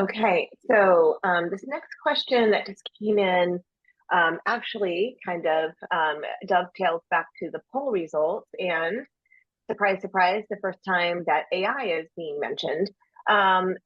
Okay, so this next question that just came in actually kind of dovetails back to the poll results. And surprise, surprise, the first time that AI is being mentioned.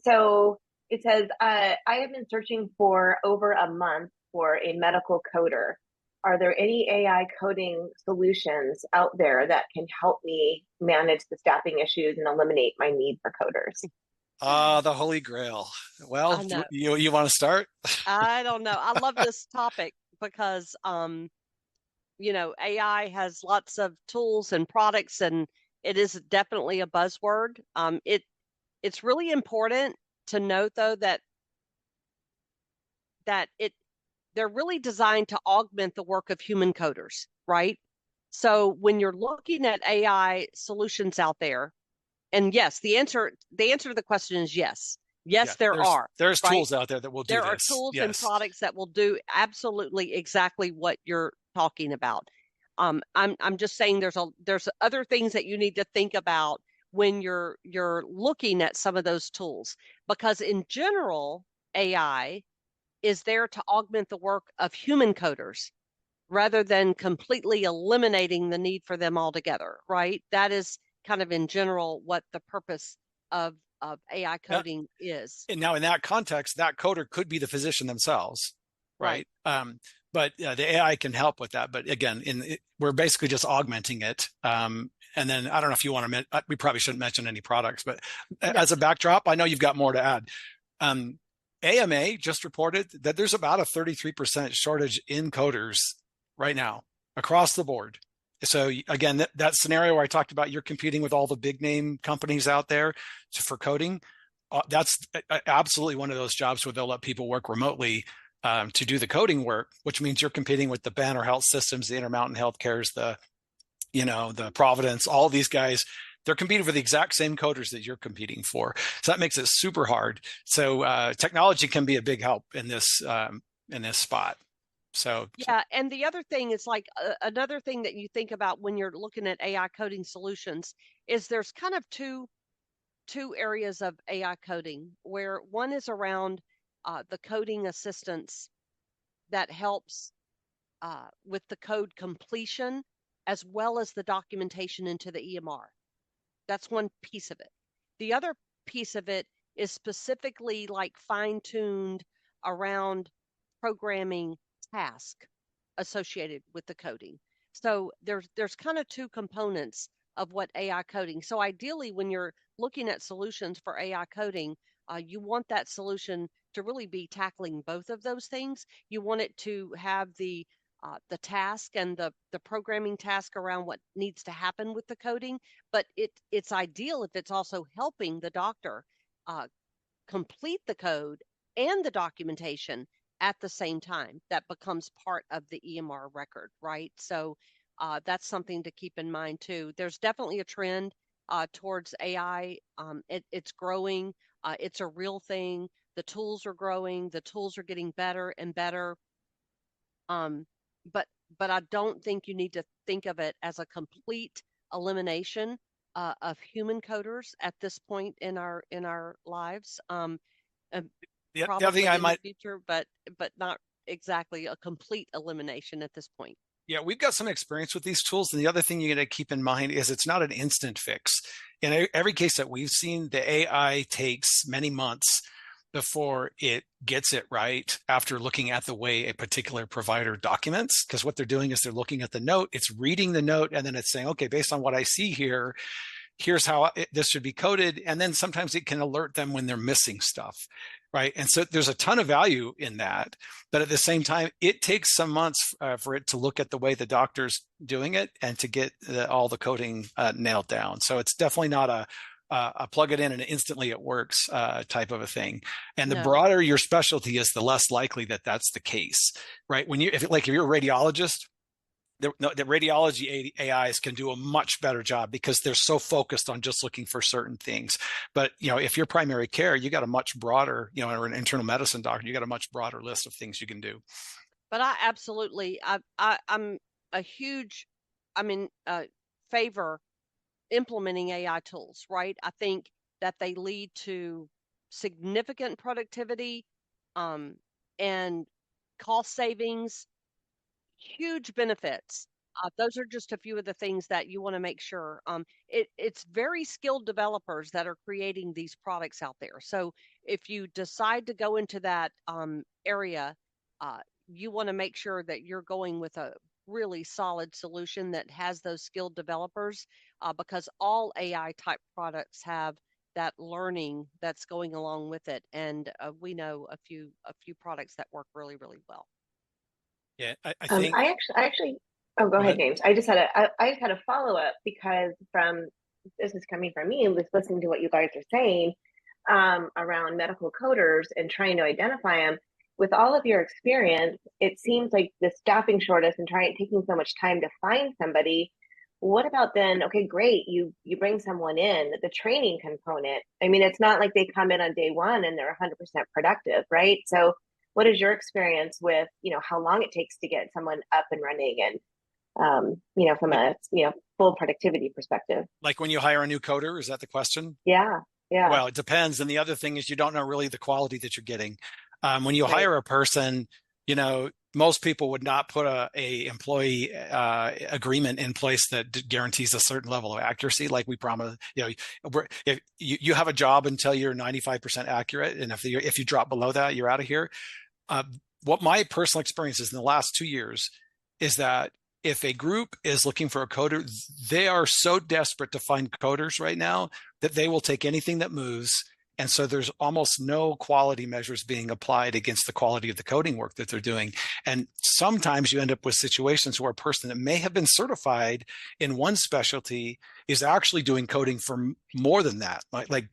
So it says, I have been searching for over a month for a medical coder. Are there any AI coding solutions out there that can help me manage the staffing issues and eliminate my need for coders? Ah, the Holy Grail. Well, I know. you want to start? I don't know. I love this topic because AI has lots of tools and products, and it is definitely a buzzword. It's really important to note though that they're really designed to augment the work of human coders, right? So when you're looking at AI solutions out there, and yes, the answer to the question is yes. Yeah, Yes, there are, there's right? tools out there that will do There are this. tools and Yes. products that will do absolutely exactly what you're talking about. I'm just saying there's other things that you need to think about when you're looking at some of those tools, because in general, AI is there to augment the work of human coders rather than completely eliminating the need for them altogether, right? That is kind of in general what the purpose of AI Now, coding is. and now in that context, that coder could be the physician themselves, Right. right? But the AI can help with that. But again, we're basically just augmenting it. And then I don't know if you want to, we probably shouldn't mention any products, but No. as a backdrop, I know you've got more to add. AMA just reported that there's about a 33% shortage in coders right now across the board. So again, that scenario where I talked about you're competing with all the big name companies out there for coding, that's absolutely one of those jobs where they'll let people work remotely to do the coding work, which means you're competing with the Banner Health Systems, the Intermountain Healthcares, the Providence, all these guys. They're competing for the exact same coders that you're competing for. So that makes it super hard. So technology can be a big help in this spot. So Yeah, and the other thing is like another thing that you think about when you're looking at AI coding solutions is there's kind of two areas of AI coding, where one is around the coding assistance that helps with the code completion as well as the documentation into the EMR. That's one piece of it. The other piece of it is specifically like fine-tuned around programming task associated with the coding. So there's kind of two components of what AI coding. So ideally, when you're looking at solutions for AI coding, you want that solution to really be tackling both of those things. You want it to have the task and the programming task around what needs to happen with the coding, but it's ideal if it's also helping the doctor uh, complete the code and the documentation at the same time. That becomes part of the EMR record, right? So that's something to keep in mind too. There's definitely a trend towards AI. It's growing. It's a real thing. The tools are growing. The tools are getting better and better. Um, but but I don't think you need to think of it as a complete elimination of human coders at this point in our lives. Uh, the other thing Probably I in the might, future, but not exactly a complete elimination at this point. yeah, we've got some experience with these tools. And the other thing you got to keep in mind is it's not an instant fix. In every case that we've seen, the AI takes many months before it gets it right after looking at the way a particular provider documents. Because what they're doing is they're looking at the note, it's reading the note, and then it's saying, okay, based on what I see here, here's how this should be coded. And then sometimes it can alert them when they're missing stuff, right? And so there's a ton of value in that. But at the same time, it takes some months for it to look at the way the doctor's doing it and to get all the coding nailed down. So it's definitely not a plug it in and instantly it works type of a thing. And the No. broader your specialty is, the less likely that that's the case, right? When you, if you're a radiologist, the radiology AIs can do a much better job because they're so focused on just looking for certain things. But if you're primary care, you got a much broader, or an internal medicine doctor, you got a much broader list of things you can do. But I absolutely, I'm a huge, I mean, favor implementing AI tools, right? I think that they lead to significant productivity and cost savings, huge benefits. Those are just a few of the things that you want to make sure. It's very skilled developers that are creating these products out there. So if you decide to go into that area, you want to make sure that you're going with a really solid solution that has those skilled developers, because all AI type products have that learning that's going along with it. And we know a few products that work really, really well. Yeah, I think. I actually. Oh, go ahead, James. I just had a follow up because this is coming from me and was listening to what you guys are saying around medical coders and trying to identify them. With all of your experience, it seems like the staffing shortage and taking so much time to find somebody. What about then? Okay, great. You bring someone in, the training component. I mean, it's not like they come in on day one and they're 100% productive, right? So what is your experience with, how long it takes to get someone up and running and, from a, full productivity perspective? Like when you hire a new coder, is that the question? Yeah. Yeah. Well, it depends. And the other thing is you don't know really the quality that you're getting. When you Right. hire a person, most people would not put a employee agreement in place that guarantees a certain level of accuracy. Like we promise, if you have a job until you're 95% accurate, and if you drop below that, you're out of here. What my personal experience is in the last 2 years is that if a group is looking for a coder, they are so desperate to find coders right now that they will take anything that moves. And so there's almost no quality measures being applied against the quality of the coding work that they're doing. And sometimes you end up with situations where a person that may have been certified in one specialty is actually doing coding for more than that, like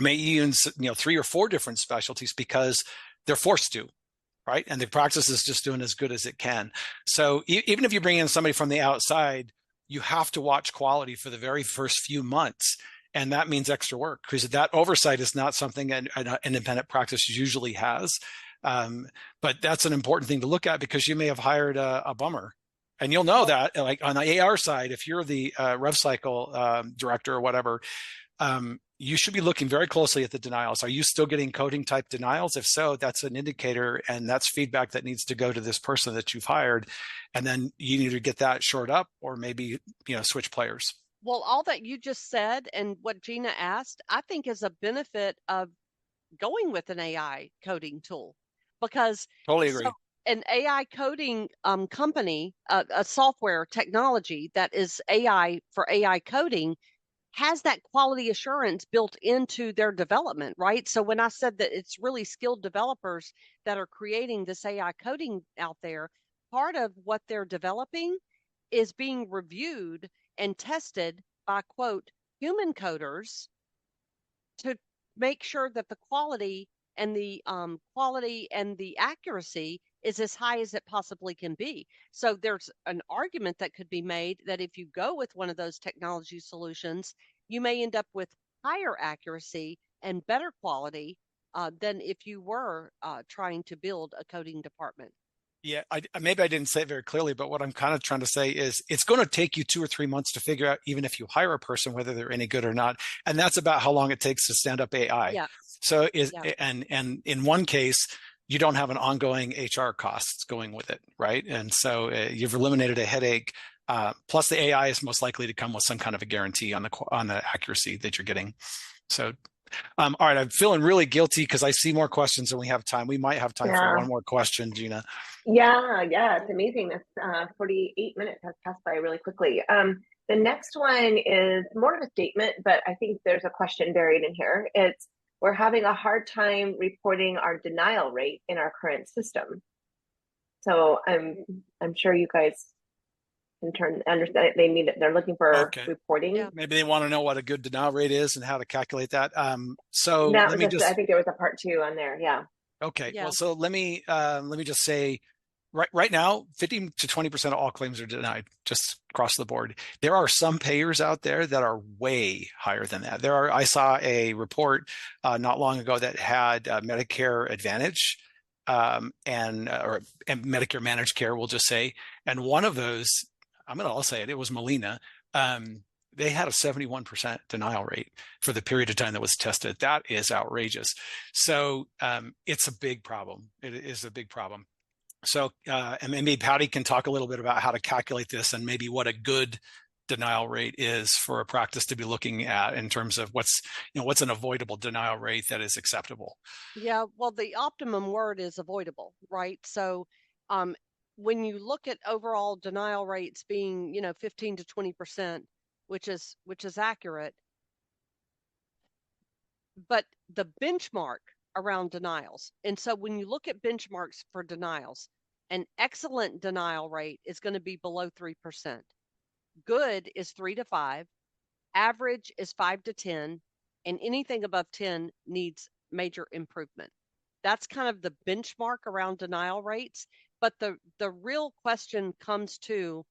may even 3 or 4 different specialties because they're forced to. Right. And the practice is just doing as good as it can. So even if you bring in somebody from the outside, you have to watch quality for the very first few months. And that means extra work because that oversight is not something an independent practice usually has. But that's an important thing to look at because you may have hired a bummer. And you'll know that, like on the AR side, if you're the rev cycle director or whatever, you should be looking very closely at the denials. Are you still getting coding type denials? If so, that's an indicator and that's feedback that needs to go to this person that you've hired. And then you need to get that shored up or maybe, switch players. Well, all that you just said and what Gina asked, I think is a benefit of going with an AI coding tool because Totally agree. An AI coding company, a software technology that is AI for AI coding has that quality assurance built into their development, right? So when I said that it's really skilled developers that are creating this AI coding out there, part of what they're developing is being reviewed and tested by, quote, human coders to make sure that the quality and the accuracy is as high as it possibly can be. So there's an argument that could be made that if you go with one of those technology solutions, you may end up with higher accuracy and better quality than if you were trying to build a coding department. Yeah, maybe I didn't say it very clearly, but what I'm kind of trying to say is it's going to take you 2 or 3 months to figure out, even if you hire a person, whether they're any good or not. And that's about how long it takes to stand up AI. Yeah. So and in one case, you don't have an ongoing HR costs going with it, right? And so you've eliminated a headache. Plus, the AI is most likely to come with some kind of a guarantee on the accuracy that you're getting. So, all right, I'm feeling really guilty because I see more questions than we have time. We might have time for one more question, Gina. Yeah, it's amazing. This 48 minutes has passed by really quickly. The next one is more of a statement, but I think there's a question buried in here. We're having a hard time reporting our denial rate in our current system. So I'm sure you guys can understand it. They're looking for reporting. Yeah. Maybe they want to know what a good denial rate is and how to calculate that. I think there was a part 2 on there. Yeah. Okay. Yeah. Well, so let me just say, right now, 15 to 20% of all claims are denied just across the board. There are some payers out there that are way higher than that. I saw a report not long ago that had Medicare Advantage and Medicare Managed Care, we'll just say, and one of those, I'll say it was Molina. they had a 71% denial rate for the period of time that was tested. That is outrageous. So it's a big problem. It is a big problem. So, and maybe Patti can talk a little bit about how to calculate this and maybe what a good denial rate is for a practice to be looking at in terms of what's an avoidable denial rate that is acceptable. Yeah, well, the optimum word is avoidable, right? So when you look at overall denial rates being, 15 to 20%, which is accurate, but the benchmark around denials. And so when you look at benchmarks for denials, an excellent denial rate is going to be below 3%. Good is 3 to 5, average is 5 to 10, and anything above 10 needs major improvement. That's kind of the benchmark around denial rates. But the real question comes to,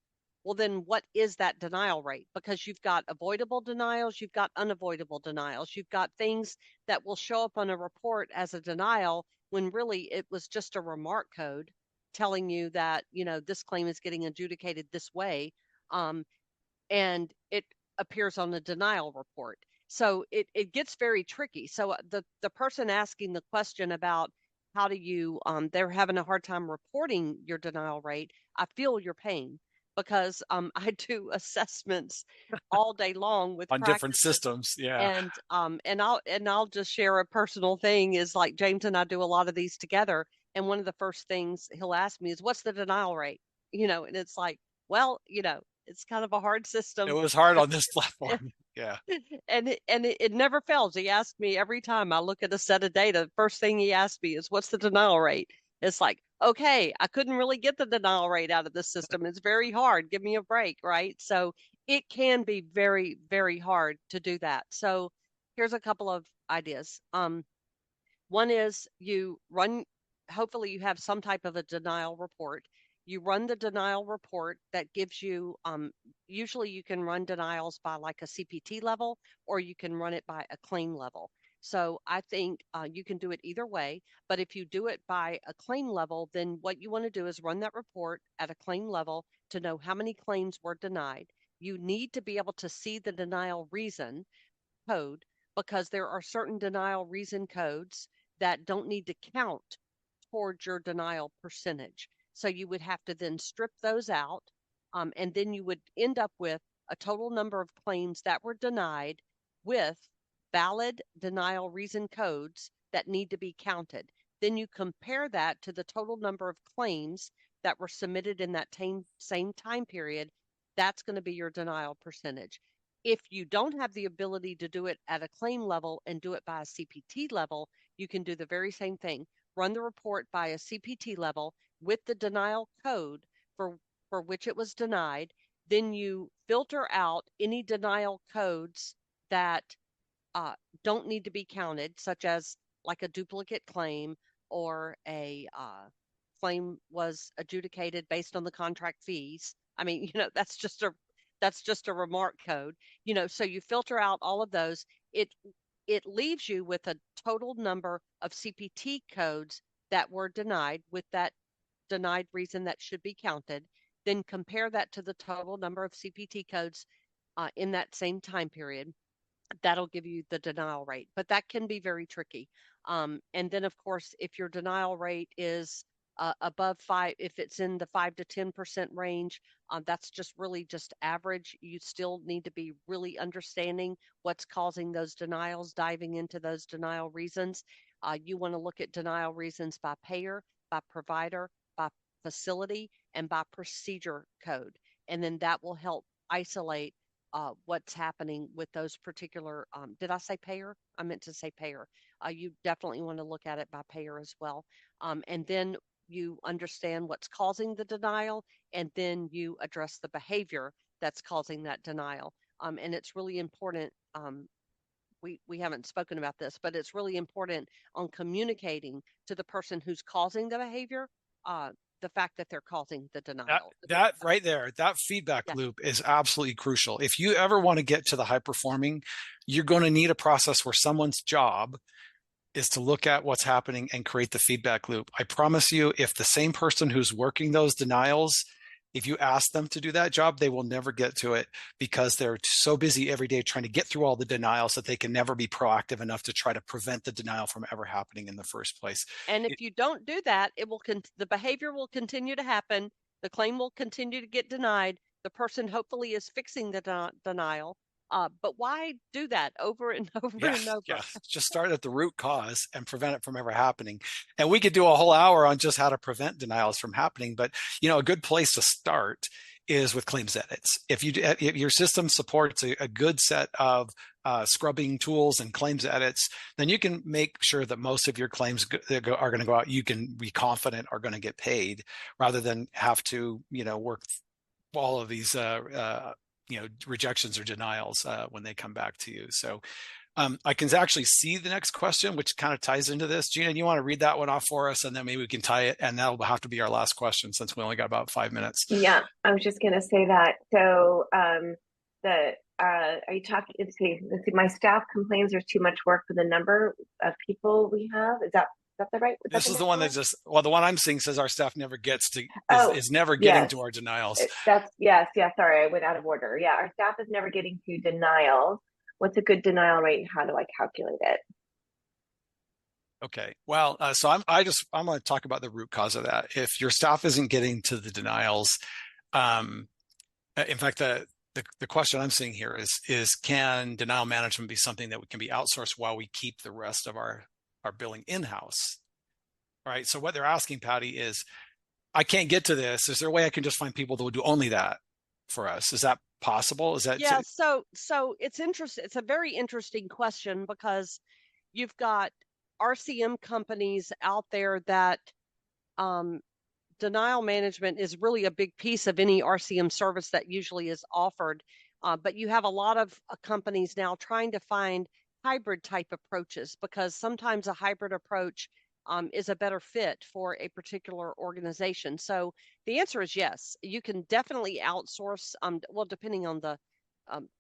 well, then what is that denial rate? Because you've got avoidable denials, you've got unavoidable denials, you've got things that will show up on a report as a denial when really it was just a remark code telling you that, this claim is getting adjudicated this way. And it appears on the denial report. So it gets very tricky. So the person asking the question about how do you, they're having a hard time reporting your denial rate, I feel your pain, because I do assessments all day long with on different systems. Yeah. And I'll just share a personal thing is like James and I do a lot of these together. And one of the first things he'll ask me is, what's the denial rate? And it's like, well, it's kind of a hard system. It was hard on this platform. Yeah. And it never fails. He asks me every time I look at a set of data, the first thing he asks me is, what's the denial rate? It's like, okay, I couldn't really get the denial rate out of the system. It's very hard. Give me a break, right? So it can be very, very hard to do that. So here's a couple of ideas. One is hopefully you have some type of a denial report. You run the denial report that gives you, usually you can run denials by like a CPT level, or you can run it by a claim level. So I think you can do it either way, but if you do it by a claim level, then what you want to do is run that report at a claim level to know how many claims were denied. You need to be able to see the denial reason code, because there are certain denial reason codes that don't need to count towards your denial percentage. So you would have to then strip those out, and then you would end up with a total number of claims that were denied with valid denial reason codes that need to be counted. Then you compare that to the total number of claims that were submitted in that same time period. That's going to be your denial percentage. If you don't have the ability to do it at a claim level and do it by a CPT level, you can do the very same thing. Run the report by a CPT level with the denial code for which it was denied. Then you filter out any denial codes that don't need to be counted, such as like a duplicate claim, or a claim was adjudicated based on the contract fees. I mean, that's just a remark code. So you filter out all of those. It leaves you with a total number of CPT codes that were denied with that denied reason that should be counted. Then compare that to the total number of CPT codes in that same time period. That'll give you the denial rate, but that can be very tricky. And then, of course, if your denial rate is above 5, if it's in the 5 to 10% range, that's just really just average. You still need to be really understanding what's causing those denials, diving into those denial reasons. You want to look at denial reasons by payer, by provider, by facility, and by procedure code. And then that will help isolate what's happening with those particular, did I say payer? I meant to say payer. You definitely want to look at it by payer as well. And then you understand what's causing the denial, and then you address the behavior that's causing that denial. And it's really important. We haven't spoken about this, but it's really important on communicating to the person who's causing the behavior, the fact that they're causing the denial. That right there, that feedback loop is absolutely crucial. If you ever want to get to the high performing, you're going to need a process where someone's job is to look at what's happening and create the feedback loop. I promise you, if the same person who's working those denials If you ask them to do that job, they will never get to it because they're so busy every day trying to get through all the denials that they can never be proactive enough to try to prevent the denial from ever happening in the first place. And if you don't do that, it will the behavior will continue to happen. The claim will continue to get denied. The person hopefully is fixing the denial. But why do that over and over Yeah, and over? yeah. Just start at the root cause and prevent it from ever happening. And we could do a whole hour on just how to prevent denials from happening. But a good place to start is with claims edits. If your system supports a good set of scrubbing tools and claims edits, then you can make sure that most of your claims that are going to go out, you can be confident are going to get paid, rather than have to work all of these rejections or denials when they come back to you. So I can actually see the next question, which kind of ties into this. Gina, you want to read that one off for us, and then maybe we can tie it, and that'll have to be our last question since we only got about 5 minutes. Yeah, I was just going to say that. So are you talking, let's see, my staff complains there's too much work for the number of people we have. Is that the right? This is the one that the one I'm seeing says our staff never gets to, is never yes. getting to our denials. Yes. Sorry, I went out of order. Yeah, our staff is never getting to denials. What's a good denial rate? How do I calculate it? Okay. Well, so I'm going to talk about the root cause of that. If your staff isn't getting to the denials, in fact, the question I'm seeing here is can denial management be something that can be outsourced while we keep the rest of our billing in-house? All right. So what they're asking, Patti, is I can't get to this. Is there a way I can just find people that will do only that for us? Is that possible? Is that so it's interesting. It's a very interesting question because you've got RCM companies out there that denial management is really a big piece of any RCM service that usually is offered. But you have a lot of companies now trying to find hybrid type approaches, because sometimes a hybrid approach is a better fit for a particular organization. So the answer is yes, you can definitely outsource, well, depending on the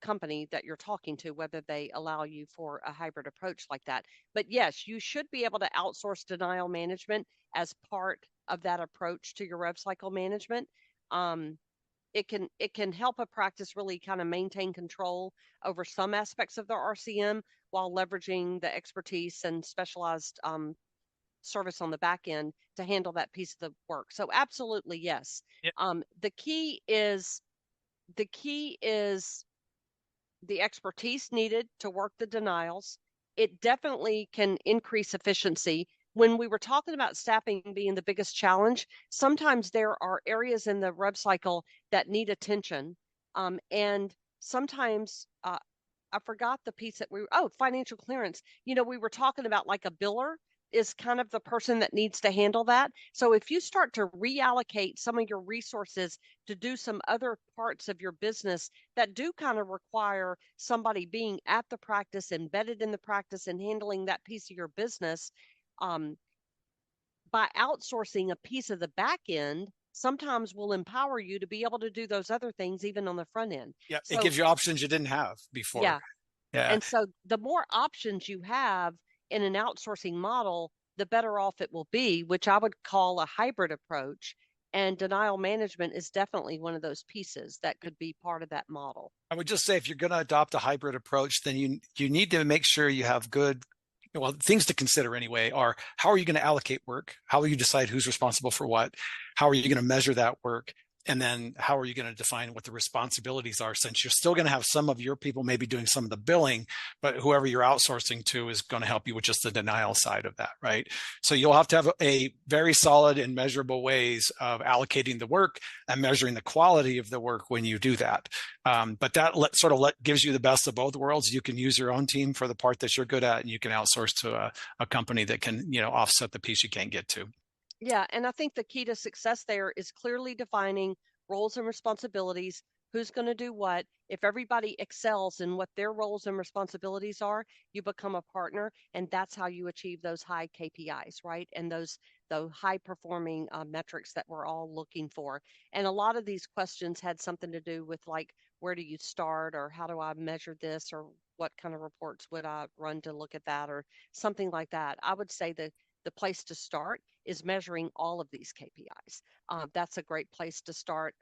company that you're talking to, whether they allow you for a hybrid approach like that. But yes, you should be able to outsource denial management as part of that approach to your rev cycle management. It can help a practice really kind of maintain control over some aspects of their RCM while leveraging the expertise and specialized service on the back end to handle that piece of the work. So absolutely, yes. Yep. The key is the expertise needed to work the denials. It definitely can increase efficiency. When we were talking about staffing being the biggest challenge, sometimes there are areas in the rev cycle that need attention. And sometimes I forgot the piece that financial clearance. We were talking about like a biller is kind of the person that needs to handle that. So if you start to reallocate some of your resources to do some other parts of your business that do kind of require somebody being at the practice, embedded in the practice, and handling that piece of your business, by outsourcing a piece of the back end, sometimes will empower you to be able to do those other things even on the front end. Yeah, so, it gives you options you didn't have before. Yeah. And so the more options you have in an outsourcing model, the better off it will be, which I would call a hybrid approach. And denial management is definitely one of those pieces that could be part of that model. I would just say, if you're going to adopt a hybrid approach, then you need to make sure you have good, things to consider anyway are, how are you going to allocate work? How will you decide who's responsible for what? How are you going to measure that work? And then how are you going to define what the responsibilities are, since you're still going to have some of your people maybe doing some of the billing, but whoever you're outsourcing to is going to help you with just the denial side of that, right? So you'll have to have a very solid and measurable ways of allocating the work and measuring the quality of the work when you do that. But that gives you the best of both worlds. You can use your own team for the part that you're good at, and you can outsource to a company that can, offset the piece you can't get to. Yeah, and I think the key to success there is clearly defining roles and responsibilities, who's going to do what. If everybody excels in what their roles and responsibilities are, you become a partner, and that's how you achieve those high KPIs, right? And those high performing metrics that we're all looking for. And a lot of these questions had something to do with like, where do you start, or how do I measure this, or what kind of reports would I run to look at that, or something like that. I would say the place to start is measuring all of these KPIs. That's a great place to start,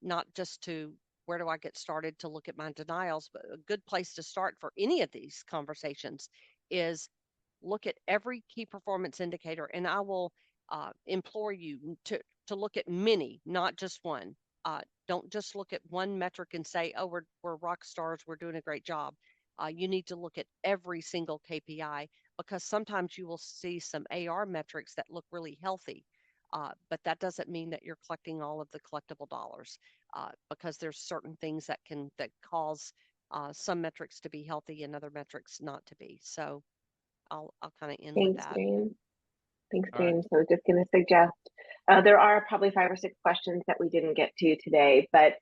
not just to where do I get started to look at my denials, but a good place to start for any of these conversations is look at every key performance indicator. And I will implore you to look at many, not just one. Don't just look at one metric and say, oh, we're rock stars, we're doing a great job. You need to look at every single KPI, because sometimes you will see some AR metrics that look really healthy, but that doesn't mean that you're collecting all of the collectible dollars, because there's certain things that cause some metrics to be healthy and other metrics not to be. So I'll kind of end with Thanks, that. Jane. Thanks, All right. Jane. So just going to suggest there are probably 5 or 6 questions that we didn't get to today, but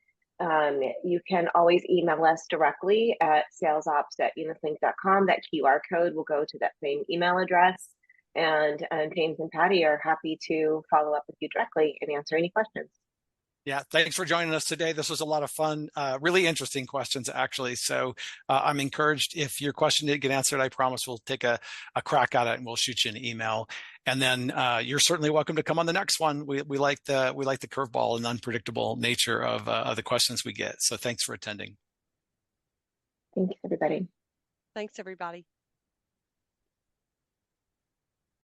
you can always email us directly at salesops@unislink.com. That QR code will go to that same email address. And James and Patti are happy to follow up with you directly and answer any questions. Yeah, thanks for joining us today. This was a lot of fun, really interesting questions, actually. So I'm encouraged. If your question didn't get answered, I promise we'll take a crack at it and we'll shoot you an email. And then you're certainly welcome to come on the next one. We like the curveball and unpredictable nature of the questions we get. So thanks for attending. Thanks, everybody. Thanks, everybody.